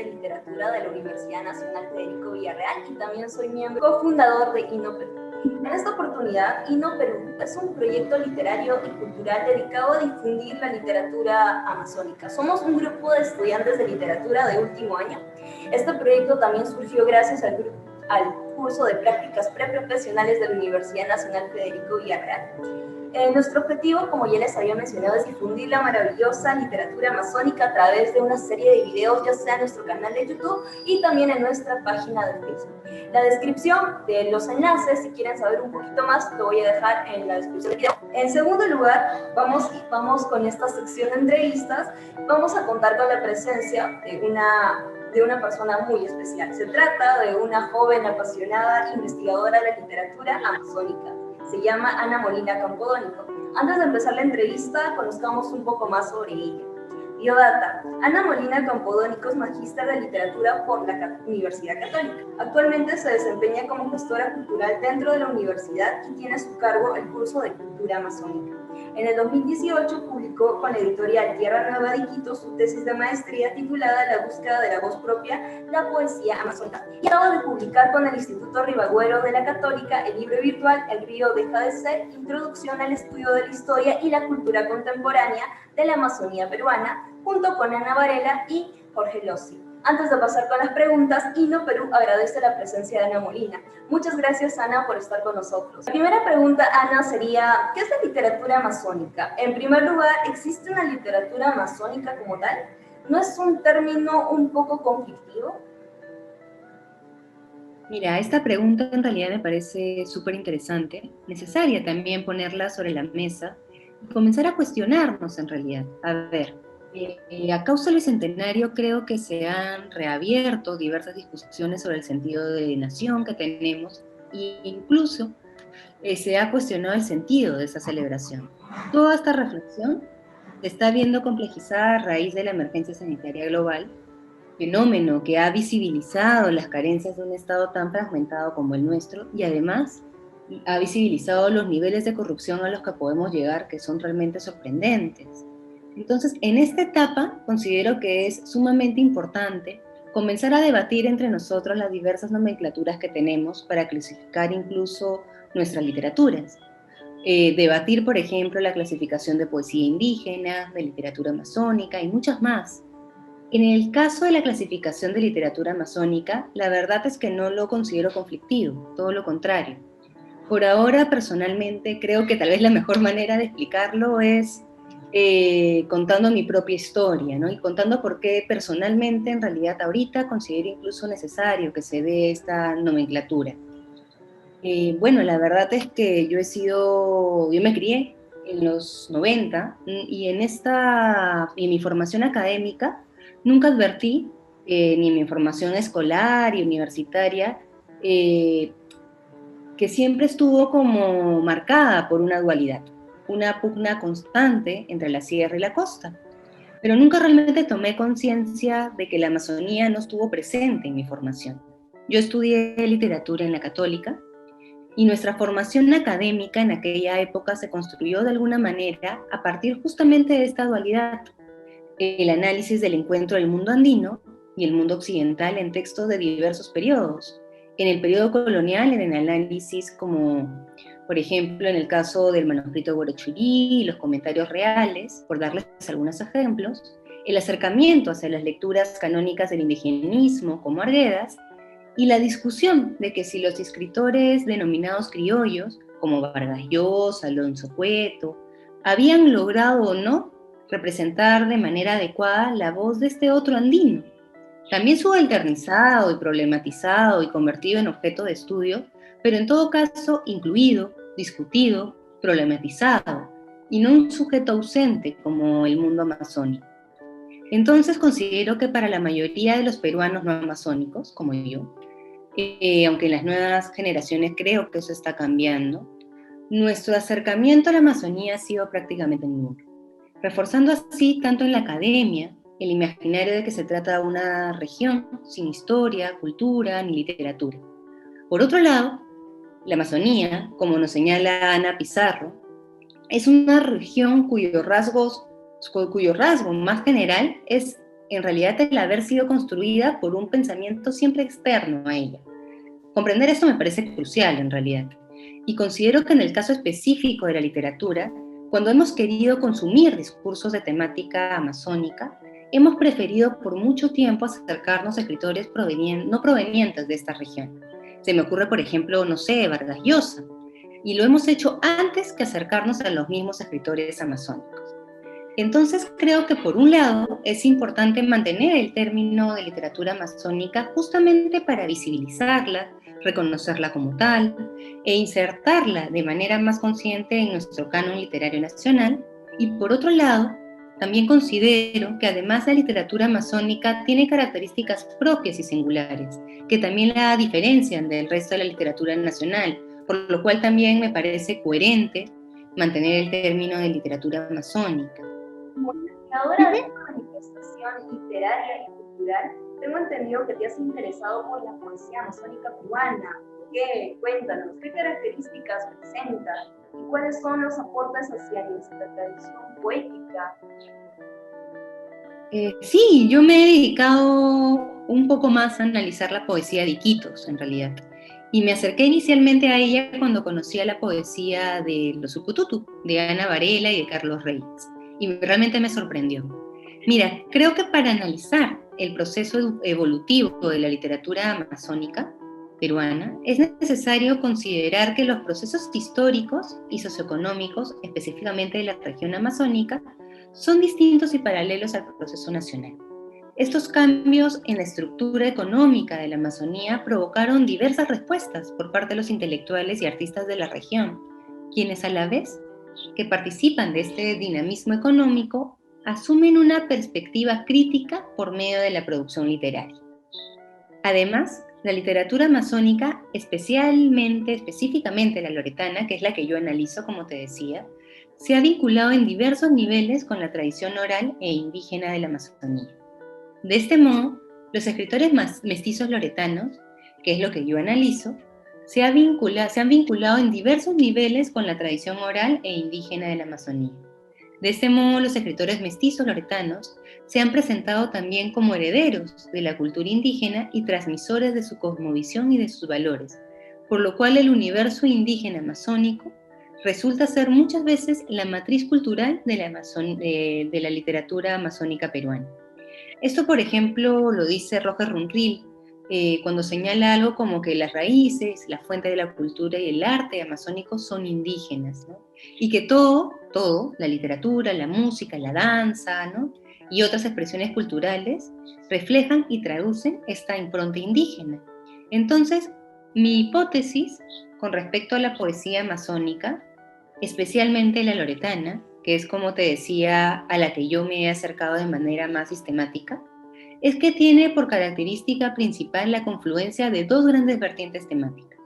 de Literatura de la Universidad Nacional Federico Villarreal y también soy miembro cofundador de INO Perú. En esta oportunidad, INO Perú es un proyecto literario y cultural dedicado a difundir la literatura amazónica. Somos un grupo de estudiantes de literatura de último año. Este proyecto también surgió gracias al curso de prácticas preprofesionales de la Universidad Nacional Federico Villarreal. Nuestro objetivo, como ya les había mencionado, es difundir la maravillosa literatura amazónica a través de una serie de videos, ya sea en nuestro canal de YouTube y también en nuestra página de Facebook. La descripción de los enlaces, si quieren saber un poquito más, lo voy a dejar en la descripción del video. En segundo lugar, vamos con esta sección de entrevistas. Vamos a contar con la presencia de una persona muy especial. Se trata de una joven apasionada investigadora de la literatura amazónica. Se llama Ana Molina Campodónico. Antes de empezar la entrevista, conozcamos un poco más sobre ella. Biodata. Ana Molina Campodónico es magíster de literatura por la Universidad Católica. Actualmente se desempeña como gestora cultural dentro de la universidad y tiene a su cargo el curso de cultura amazónica. En el 2018 publicó con la editorial Tierra Nueva de Quito su tesis de maestría titulada La búsqueda de la voz propia, la poesía amazónica. Y acaba de publicar con el Instituto Ribagüero de la Católica el libro virtual El río deja de ser, Introducción al estudio de la historia y la cultura contemporánea de la Amazonía peruana, junto con Ana Varela y Jorge Lossi. Antes de pasar con las preguntas, INO Perú agradece la presencia de Ana Molina. Muchas gracias, Ana, por estar con nosotros. La primera pregunta, Ana, sería, ¿qué es la literatura amazónica? En primer lugar, ¿existe una literatura amazónica como tal? ¿No es un término un poco conflictivo? Mira, esta pregunta en realidad me parece súper interesante, necesaria también ponerla sobre la mesa y comenzar a cuestionarnos en realidad. A ver, a causa del Bicentenario creo que se han reabierto diversas discusiones sobre el sentido de nación que tenemos e incluso se ha cuestionado el sentido de esa celebración. Toda esta reflexión se está viendo complejizada a raíz de la emergencia sanitaria global, fenómeno que ha visibilizado las carencias de un Estado tan fragmentado como el nuestro y además ha visibilizado los niveles de corrupción a los que podemos llegar, que son realmente sorprendentes. Entonces, en esta etapa considero que es sumamente importante comenzar a debatir entre nosotros las diversas nomenclaturas que tenemos para clasificar incluso nuestras literaturas. Debatir, por ejemplo, la clasificación de poesía indígena, de literatura amazónica y muchas más. En el caso de la clasificación de literatura amazónica, la verdad es que no lo considero conflictivo, todo lo contrario. Por ahora, personalmente, creo que tal vez la mejor manera de explicarlo es contando mi propia historia, ¿no? Y contando por qué personalmente, en realidad, ahorita considero incluso necesario que se dé esta nomenclatura. Bueno, la verdad es que yo me crié en los 90 y en mi formación académica nunca advertí, ni en mi formación escolar y universitaria, que siempre estuvo como marcada por una dualidad, una pugna constante entre la sierra y la costa. Pero nunca realmente tomé conciencia de que la Amazonía no estuvo presente en mi formación. Yo estudié literatura en la Católica, y nuestra formación académica en aquella época se construyó de alguna manera a partir justamente de esta dualidad, el análisis del encuentro del mundo andino y el mundo occidental en textos de diversos periodos. En el periodo colonial, en el análisis como, por ejemplo, en el caso del manuscrito Guarachurí y los comentarios reales, por darles algunos ejemplos, el acercamiento hacia las lecturas canónicas del indigenismo como Arguedas, y la discusión de que si los escritores denominados criollos, como Vargas Llosa, Alonso Cueto, habían logrado o no representar de manera adecuada la voz de este otro andino, también subalternizado y problematizado y convertido en objeto de estudio, pero en todo caso incluido, discutido, problematizado, y no un sujeto ausente como el mundo amazónico. Entonces considero que para la mayoría de los peruanos no amazónicos, como yo, aunque en las nuevas generaciones creo que eso está cambiando, nuestro acercamiento a la Amazonía ha sido prácticamente nulo, reforzando así tanto en la academia el imaginario de que se trata de una región sin historia, cultura ni literatura. Por otro lado, la Amazonía, como nos señala Ana Pizarro, es una región cuyo rasgo más general es en realidad el haber sido construida por un pensamiento siempre externo a ella. Comprender esto me parece crucial en realidad. Y considero que en el caso específico de la literatura, cuando hemos querido consumir discursos de temática amazónica, hemos preferido por mucho tiempo acercarnos a escritores no provenientes de esta región. Se me ocurre, por ejemplo, no sé, Vargas Llosa, y lo hemos hecho antes que acercarnos a los mismos escritores amazónicos. Entonces creo que por un lado es importante mantener el término de literatura amazónica justamente para visibilizarla, reconocerla como tal e insertarla de manera más consciente en nuestro canon literario nacional. Y por otro lado, también considero que además la literatura amazónica tiene características propias y singulares, que también la diferencian del resto de la literatura nacional, por lo cual también me parece coherente mantener el término de literatura amazónica. Como investigadora de manifestación literaria y cultural, tengo entendido que te has interesado por la poesía amazónica peruana. ¿Qué? Cuéntanos, ¿qué características presenta y cuáles son los aportes hacia nuestra tradición poética? Sí, yo me he dedicado un poco más a analizar la poesía de Iquitos, en realidad. Y me acerqué inicialmente a ella cuando conocí a la poesía de los Upututu, de Ana Varela y de Carlos Reyes. Y realmente me sorprendió. Mira, creo que para analizar el proceso evolutivo de la literatura amazónica peruana, es necesario considerar que los procesos históricos y socioeconómicos, específicamente de la región amazónica, son distintos y paralelos al proceso nacional. Estos cambios en la estructura económica de la Amazonía provocaron diversas respuestas por parte de los intelectuales y artistas de la región, quienes a la vez que participan de este dinamismo económico, asumen una perspectiva crítica por medio de la producción literaria. Además, la literatura amazónica, específicamente la loretana, que es la que yo analizo, como te decía, se ha vinculado en diversos niveles con la tradición oral e indígena de la Amazonía. De este modo, los escritores mestizos loretanos, que es lo que yo analizo, se han vinculado en diversos niveles con la tradición oral e indígena de la Amazonía. De este modo, los escritores mestizos loretanos se han presentado también como herederos de la cultura indígena y transmisores de su cosmovisión y de sus valores, por lo cual el universo indígena amazónico resulta ser muchas veces la matriz cultural de la literatura amazónica peruana. Esto, por ejemplo, lo dice Roger Runrill, cuando señala algo como que las raíces, la fuente de la cultura y el arte amazónicos son indígenas, ¿no? Y que todo, la literatura, la música, la danza, ¿no? Y otras expresiones culturales reflejan y traducen esta impronta indígena. Entonces, mi hipótesis con respecto a la poesía amazónica, especialmente la loretana, que es, como te decía, a la que yo me he acercado de manera más sistemática, es que tiene por característica principal la confluencia de dos grandes vertientes temáticas.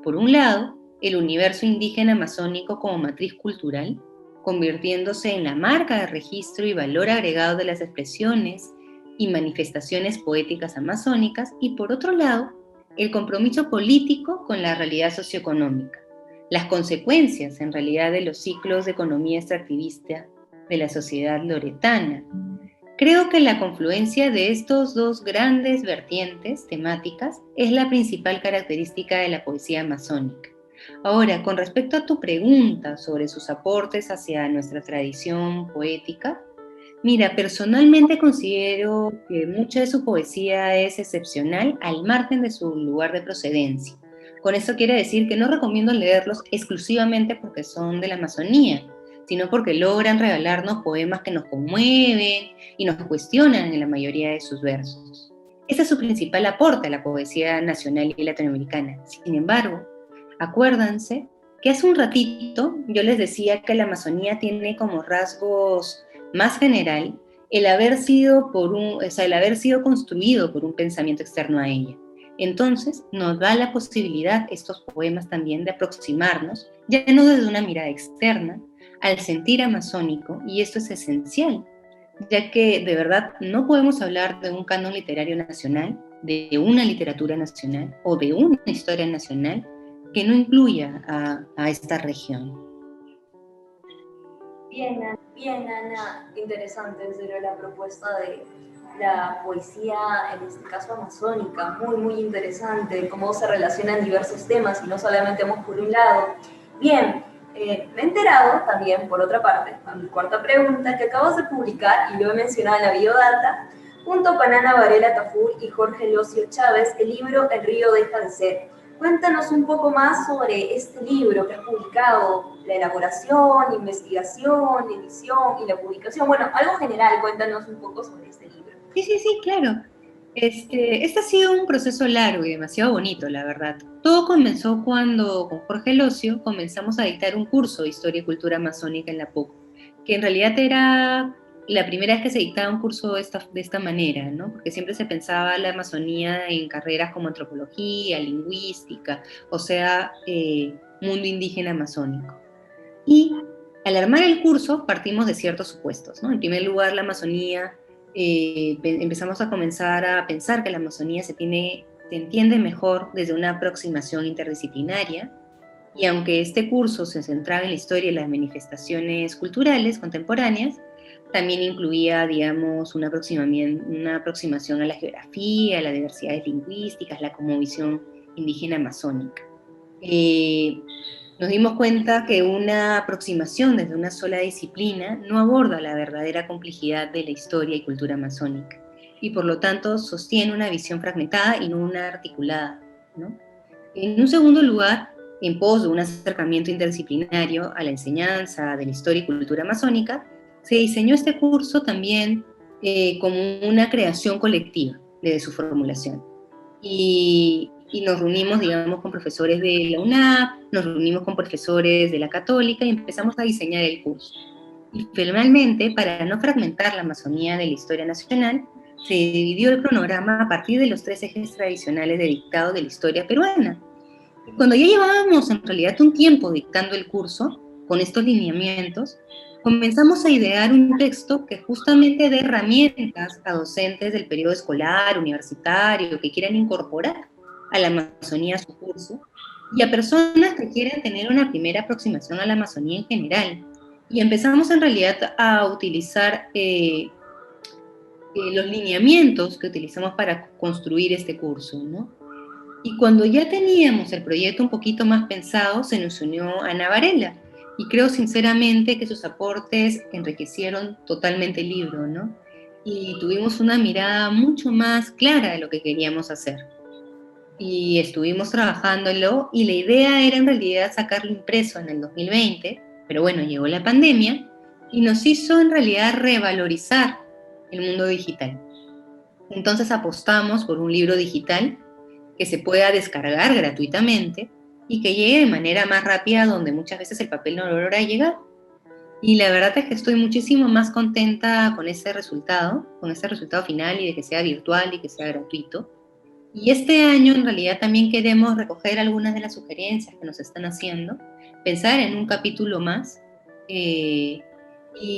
Por un lado, el universo indígena amazónico como matriz cultural, convirtiéndose en la marca de registro y valor agregado de las expresiones y manifestaciones poéticas amazónicas, y por otro lado, el compromiso político con la realidad socioeconómica, las consecuencias en realidad de los ciclos de economía extractivista de la sociedad loretana. Creo que la confluencia de estos dos grandes vertientes temáticas es la principal característica de la poesía amazónica. Ahora, con respecto a tu pregunta sobre sus aportes hacia nuestra tradición poética, mira, personalmente considero que mucha de su poesía es excepcional al margen de su lugar de procedencia. Con esto quiere decir que no recomiendo leerlos exclusivamente porque son de la Amazonía, sino porque logran regalarnos poemas que nos conmueven y nos cuestionan en la mayoría de sus versos. Ese es su principal aporte a la poesía nacional y latinoamericana. Sin embargo, acuérdense que hace un ratito yo les decía que la Amazonía tiene como rasgos más general el haber sido construido por un pensamiento externo a ella. Entonces, nos da la posibilidad, estos poemas también, de aproximarnos, ya no desde una mirada externa, al sentir amazónico, y esto es esencial, ya que de verdad no podemos hablar de un canon literario nacional, de una literatura nacional o de una historia nacional que no incluya a esta región. Bien, Ana, interesante será la propuesta de la poesía, en este caso amazónica, muy, muy interesante, cómo se relacionan diversos temas y no solamente vamos por un lado. Bien, me he enterado también, por otra parte, a mi cuarta pregunta, que acabas de publicar, y lo he mencionado en la biodata, junto con Ana Varela Tafur y Jorge Locio Chávez, el libro El río deja de ser. Cuéntanos un poco más sobre este libro que has publicado, la elaboración, investigación, edición y la publicación. Bueno, algo general, cuéntanos un poco sobre este libro. Sí, claro. Este ha sido un proceso largo y demasiado bonito, la verdad. Todo comenzó cuando con Jorge Locio comenzamos a dictar un curso de Historia y Cultura Amazónica en la PUC, que en realidad era la primera vez que se dictaba un curso de esta manera, ¿no? Porque siempre se pensaba la Amazonía en carreras como antropología, lingüística, o sea, mundo indígena amazónico. Y al armar el curso partimos de ciertos supuestos, ¿no? En primer lugar, la Amazonía, empezamos a comenzar a pensar que la Amazonía se entiende mejor desde una aproximación interdisciplinaria, y aunque este curso se centraba en la historia y las manifestaciones culturales contemporáneas, también incluía, digamos, una aproximación a la geografía, a las diversidades lingüísticas, la cosmovisión indígena amazónica. Nos dimos cuenta que una aproximación desde una sola disciplina no aborda la verdadera complejidad de la historia y cultura amazónica, y por lo tanto sostiene una visión fragmentada y no una articulada, ¿no? En un segundo lugar, en pos de un acercamiento interdisciplinario a la enseñanza de la historia y cultura amazónica, se diseñó este curso también como una creación colectiva desde su formulación. Y nos reunimos, digamos, con profesores de la UNAP, nos reunimos con profesores de la Católica y empezamos a diseñar el curso. Y finalmente, para no fragmentar la Amazonía de la historia nacional, se dividió el cronograma a partir de los 3 ejes tradicionales de dictado de la historia peruana. Cuando ya llevábamos en realidad un tiempo dictando el curso, con estos lineamientos, comenzamos a idear un texto que justamente dé herramientas a docentes del periodo escolar, universitario, que quieran incorporar a la Amazonía a su curso, y a personas que quieren tener una primera aproximación a la Amazonía en general. Y empezamos en realidad a utilizar los lineamientos que utilizamos para construir este curso, ¿no? Y cuando ya teníamos el proyecto un poquito más pensado, se nos unió Ana Varela, y creo sinceramente que sus aportes enriquecieron totalmente el libro, ¿no? Y tuvimos una mirada mucho más clara de lo que queríamos hacer. Y estuvimos trabajándolo, y la idea era en realidad sacarlo impreso en el 2020, pero bueno, llegó la pandemia y nos hizo en realidad revalorizar el mundo digital. Entonces apostamos por un libro digital que se pueda descargar gratuitamente y que llegue de manera más rápida donde muchas veces el papel no logra llegar. Y la verdad es que estoy muchísimo más contenta con ese resultado final, y de que sea virtual y que sea gratuito. Y este año en realidad también queremos recoger algunas de las sugerencias que nos están haciendo, pensar en un capítulo más, y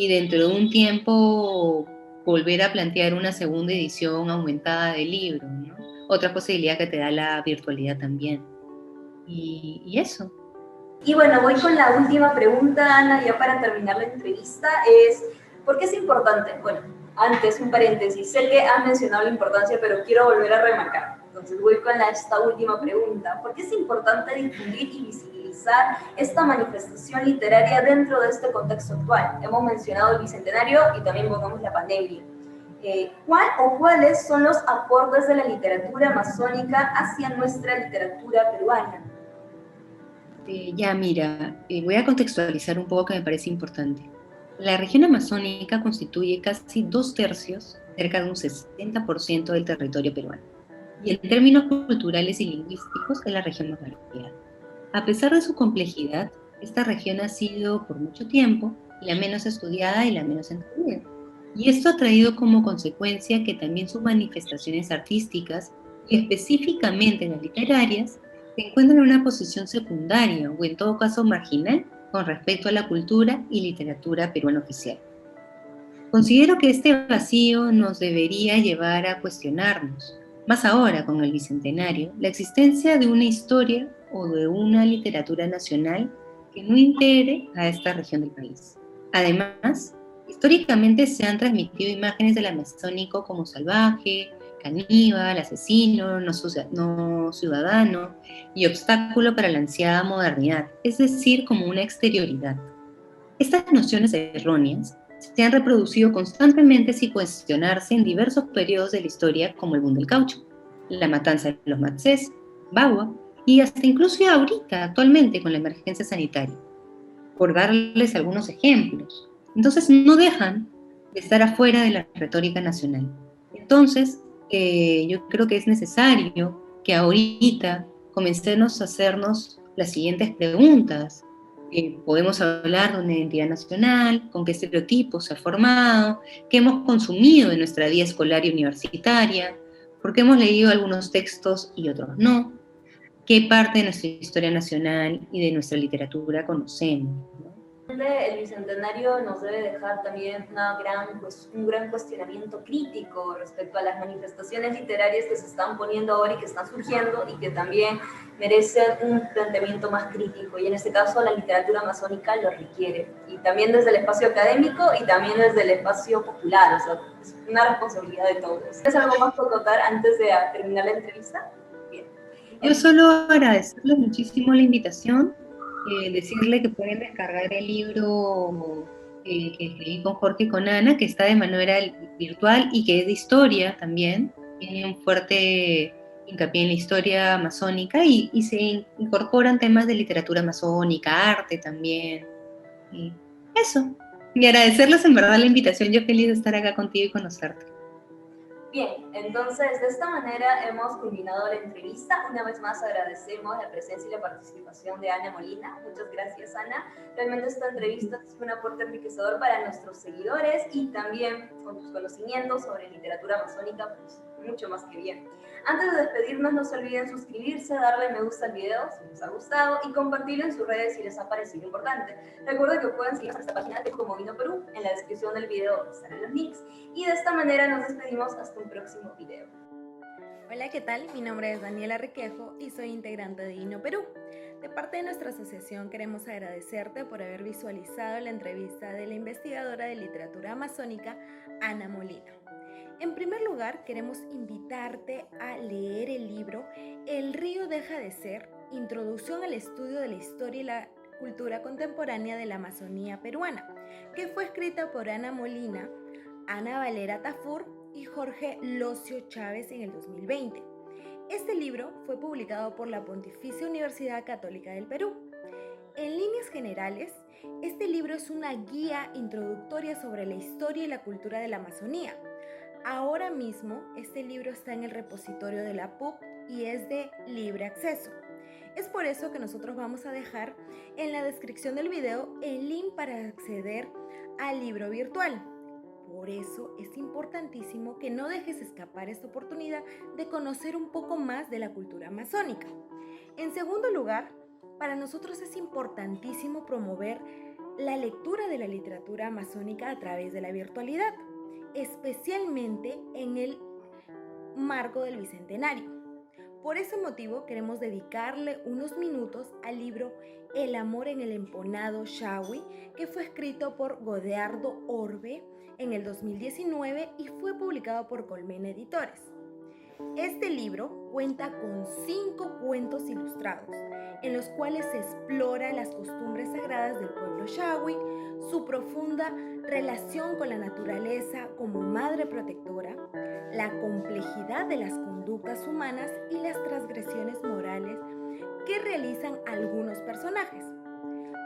dentro de un tiempo volver a plantear una segunda edición aumentada del libro, ¿no? Otra posibilidad que te da la virtualidad también. Y eso. Y bueno, voy con la última pregunta, Ana, ya para terminar la entrevista, es, ¿por qué es importante? Bueno, antes, un paréntesis, sé que has mencionado la importancia, pero quiero volver a remarcar. Entonces voy con esta última pregunta. ¿Por qué es importante difundir y visibilizar esta manifestación literaria dentro de este contexto actual? Hemos mencionado el Bicentenario y también pongamos la pandemia. ¿Cuáles son los aportes de la literatura amazónica hacia nuestra literatura peruana? Mira, voy a contextualizar un poco que me parece importante. La región amazónica constituye casi 2/3, cerca de un 60% del territorio peruano. Y en términos culturales y lingüísticos es la región más variada. A pesar de su complejidad, esta región ha sido por mucho tiempo la menos estudiada y la menos entendida. Y esto ha traído como consecuencia que también sus manifestaciones artísticas, y específicamente las literarias, se encuentran en una posición secundaria o en todo caso marginal con respecto a la cultura y literatura peruana oficial. Considero que este vacío nos debería llevar a cuestionarnos, más ahora con el Bicentenario, la existencia de una historia o de una literatura nacional que no integre a esta región del país. Además, Históricamente se han transmitido imágenes del amazónico como salvaje, caníbal, asesino, no ciudadano y obstáculo para la ansiada modernidad, es decir, como una exterioridad. Estas nociones erróneas se han reproducido constantemente sin cuestionarse en diversos periodos de la historia, como el boom del caucho, la matanza de los matsés, Bagua, y hasta incluso ahorita, actualmente, con la emergencia sanitaria, por darles algunos ejemplos. Entonces, no dejan de estar afuera de la retórica nacional. Entonces, yo creo que es necesario que ahorita comencemos a hacernos las siguientes preguntas. Podemos hablar de una identidad nacional, con qué estereotipos se ha formado, qué hemos consumido en nuestra vida escolar y universitaria, por qué hemos leído algunos textos y otros no, qué parte de nuestra historia nacional y de nuestra literatura conocemos, ¿no? El Bicentenario nos debe dejar también un gran cuestionamiento crítico respecto a las manifestaciones literarias que se están poniendo ahora y que están surgiendo y que también merecen un planteamiento más crítico, y en este caso la literatura amazónica lo requiere, y también desde el espacio académico y también desde el espacio popular, o sea, es una responsabilidad de todos. ¿Tienes algo más por contar antes de terminar la entrevista? Bien. Yo solo agradecerles muchísimo la invitación, decirle que pueden descargar el libro que escribí con Jorge y con Ana, que está de manera virtual y que es de historia también. Tiene un fuerte hincapié en la historia amazónica y se incorporan temas de literatura amazónica, arte también. Y eso. Y agradecerles en verdad la invitación. Yo feliz de estar acá contigo y conocerte. Bien, entonces de esta manera hemos culminado la entrevista. Una vez más agradecemos la presencia y la participación de Ana Molina. Muchas gracias, Ana. Realmente esta entrevista es un aporte enriquecedor para nuestros seguidores y también con tus conocimientos sobre literatura amazónica, pues mucho más que bien. Antes de despedirnos, no se olviden suscribirse, darle me gusta al video si les ha gustado y compartirlo en sus redes si les ha parecido importante. Recuerden que pueden seguir nuestra página de Como Vino Perú. En la descripción del video estarán los links. Y de esta manera nos despedimos hasta un próximo video. Hola, ¿qué tal? Mi nombre es Daniela Requejo y soy integrante de Vino Perú. De parte de nuestra asociación queremos agradecerte por haber visualizado la entrevista de la investigadora de literatura amazónica, Ana Molina. En primer lugar, queremos invitarte a leer el libro El río deja de ser, Introducción al estudio de la historia y la cultura contemporánea de la Amazonía peruana, que fue escrita por Ana Molina, Ana Valera Tafur y Jorge Locio Chávez en el 2020. Este libro fue publicado por la Pontificia Universidad Católica del Perú. En líneas generales, este libro es una guía introductoria sobre la historia y la cultura de la Amazonía. Ahora mismo, este libro está en el repositorio de la PUC y es de libre acceso. Es por eso que nosotros vamos a dejar en la descripción del video el link para acceder al libro virtual. Por eso es importantísimo que no dejes escapar esta oportunidad de conocer un poco más de la cultura amazónica. En segundo lugar, para nosotros es importantísimo promover la lectura de la literatura amazónica a través de la virtualidad, especialmente en el marco del Bicentenario. Por ese motivo queremos dedicarle unos minutos al libro El amor en el emponado Shawi, que fue escrito por Godeardo Orbe en el 2019 y fue publicado por Colmena Editores. Este libro cuenta con 5 cuentos ilustrados, en los cuales se explora las costumbres sagradas del pueblo Shawi, su profunda relación con la naturaleza como madre protectora, la complejidad de las conductas humanas y las transgresiones morales que realizan algunos personajes.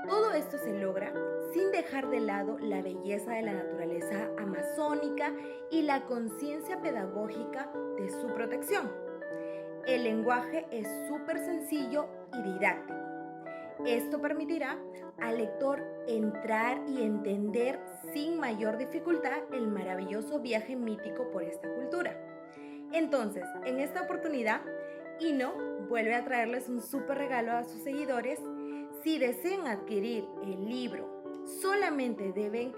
Todo esto se logra sin dejar de lado la belleza de la naturaleza amazónica y la conciencia pedagógica de su protección. El lenguaje es súper sencillo y didáctico. Esto permitirá al lector entrar y entender sin mayor dificultad el maravilloso viaje mítico por esta cultura. Entonces, en esta oportunidad, Ino vuelve a traerles un súper regalo a sus seguidores. Si desean adquirir el libro, solamente deben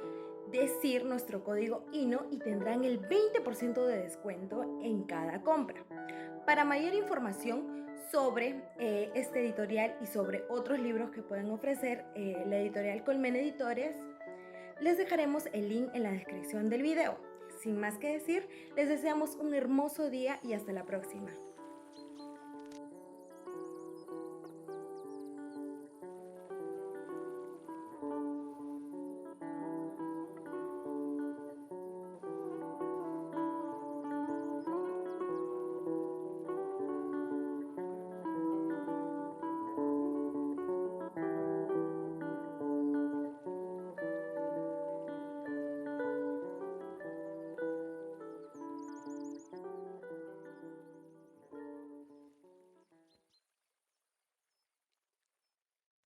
decir nuestro código INO y tendrán el 20% de descuento en cada compra. Para mayor información sobre este editorial y sobre otros libros que pueden ofrecer la editorial Colmena Editores, Les dejaremos el link en la descripción del video. Sin más que decir, les deseamos un hermoso día y hasta la próxima.